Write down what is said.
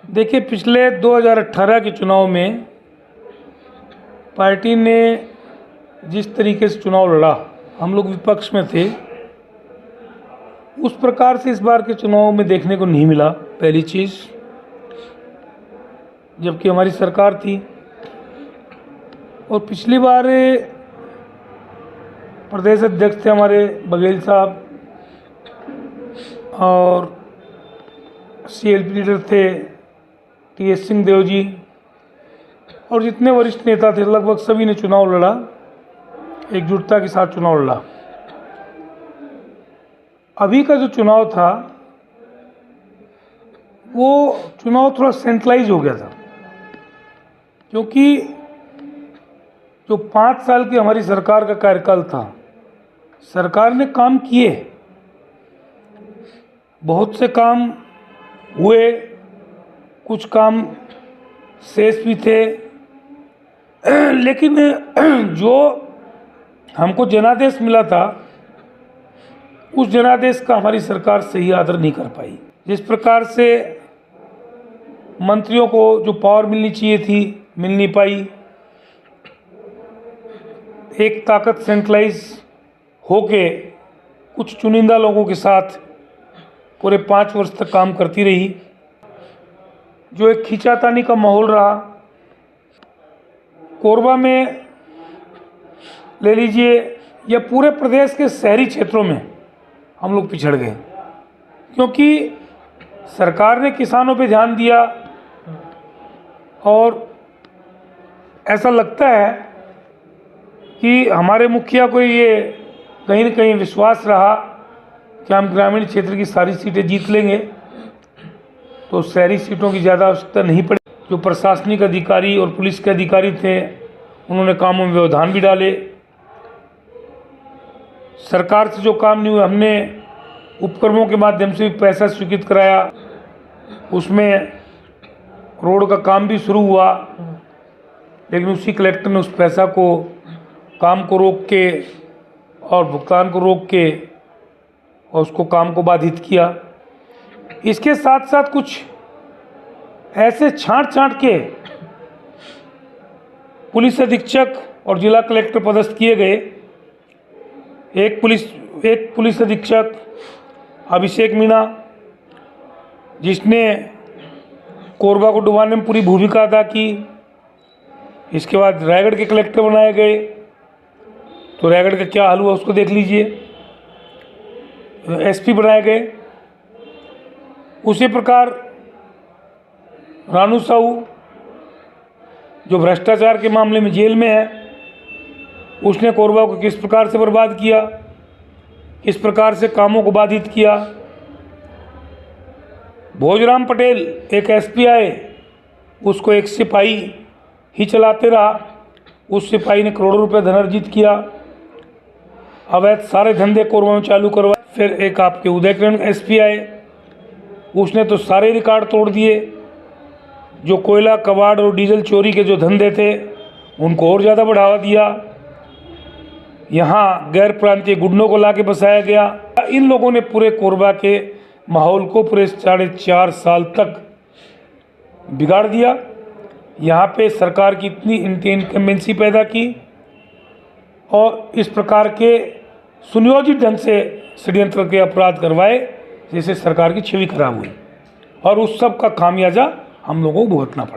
देखिए, पिछले 2018 के चुनाव में पार्टी ने जिस तरीके से चुनाव लड़ा, हम लोग विपक्ष में थे, उस प्रकार से इस बार के चुनाव में देखने को नहीं मिला। पहली चीज़, जबकि हमारी सरकार थी और पिछली बार प्रदेश अध्यक्ष थे हमारे बघेल साहब और CLP लीडर थे TS सिंहदेव जी और जितने वरिष्ठ नेता थे लगभग सभी ने चुनाव लड़ा, एकजुटता के साथ चुनाव लड़ा। अभी का जो चुनाव था वो चुनाव थोड़ा सेंट्रलाइज हो गया था, क्योंकि जो 5 साल की हमारी सरकार का कार्यकाल था, सरकार ने काम किए, बहुत से काम हुए, कुछ काम शेष भी थे, लेकिन जो हमको जनादेश मिला था उस जनादेश का हमारी सरकार सही आदर नहीं कर पाई। जिस प्रकार से मंत्रियों को जो पावर मिलनी चाहिए थी मिल नहीं पाई, एक ताकत सेंट्रलाइज होके कुछ चुनिंदा लोगों के साथ पूरे 5 वर्ष तक काम करती रही, जो एक खींचातानी का माहौल रहा। कोरबा में ले लीजिए या पूरे प्रदेश के शहरी क्षेत्रों में हम लोग पिछड़ गए, क्योंकि सरकार ने किसानों पे ध्यान दिया और ऐसा लगता है कि हमारे मुखिया को ये कहीं न कहीं विश्वास रहा कि हम ग्रामीण क्षेत्र की सारी सीटें जीत लेंगे, तो शहरी सीटों की ज़्यादा आवश्यकता नहीं पड़ी। जो प्रशासनिक अधिकारी और पुलिस के अधिकारी थे उन्होंने कामों में व्यवधान भी डाले। सरकार से जो काम नहीं हुए, हमने उपक्रमों के माध्यम से भी पैसा स्वीकृत कराया, उसमें रोड का काम भी शुरू हुआ, लेकिन उसी कलेक्टर ने उस पैसा को काम को रोक के और भुगतान को रोक के और उसको काम को बाधित किया। इसके साथ साथ कुछ ऐसे छांट के पुलिस अधीक्षक और जिला कलेक्टर पदस्थ किए गए। एक पुलिस अधीक्षक अभिषेक मीणा, जिसने कोरबा को डुबाने में पूरी भूमिका अदा की। इसके बाद रायगढ़ के कलेक्टर बनाए गए, तो रायगढ़ का क्या हाल हुआ उसको देख लीजिए। SP बनाए गए। उसी प्रकार रानू साहू, जो भ्रष्टाचार के मामले में जेल में है, उसने कोरबा को किस प्रकार से बर्बाद किया, किस प्रकार से कामों को बाधित किया। भोजराम पटेल एक SP आए, उसको एक सिपाही ही चलाते रहा, उस सिपाही ने करोड़ों रुपए धन अर्जित किया, अवैध सारे धंधे कोरबा में चालू करवाए। फिर एक आपके उदयकिरण SP आए, उसने तो सारे रिकॉर्ड तोड़ दिए। जो कोयला, कबाड़ और डीजल चोरी के जो धंधे थे उनको और ज़्यादा बढ़ावा दिया। यहाँ गैर प्रांतीय गुंडों को लाके बसाया गया। इन लोगों ने पूरे कोरबा के माहौल को पूरे 4.5 साल तक बिगाड़ दिया। यहाँ पे सरकार की इतनी इनकम्बेंसी पैदा की और इस प्रकार के सुनियोजित ढंग से षड्यंत्र के अपराध करवाए, जिससे सरकार की छवि खराब हुई और उस सब का खामियाजा हम लोगों को भुगतना पड़ा।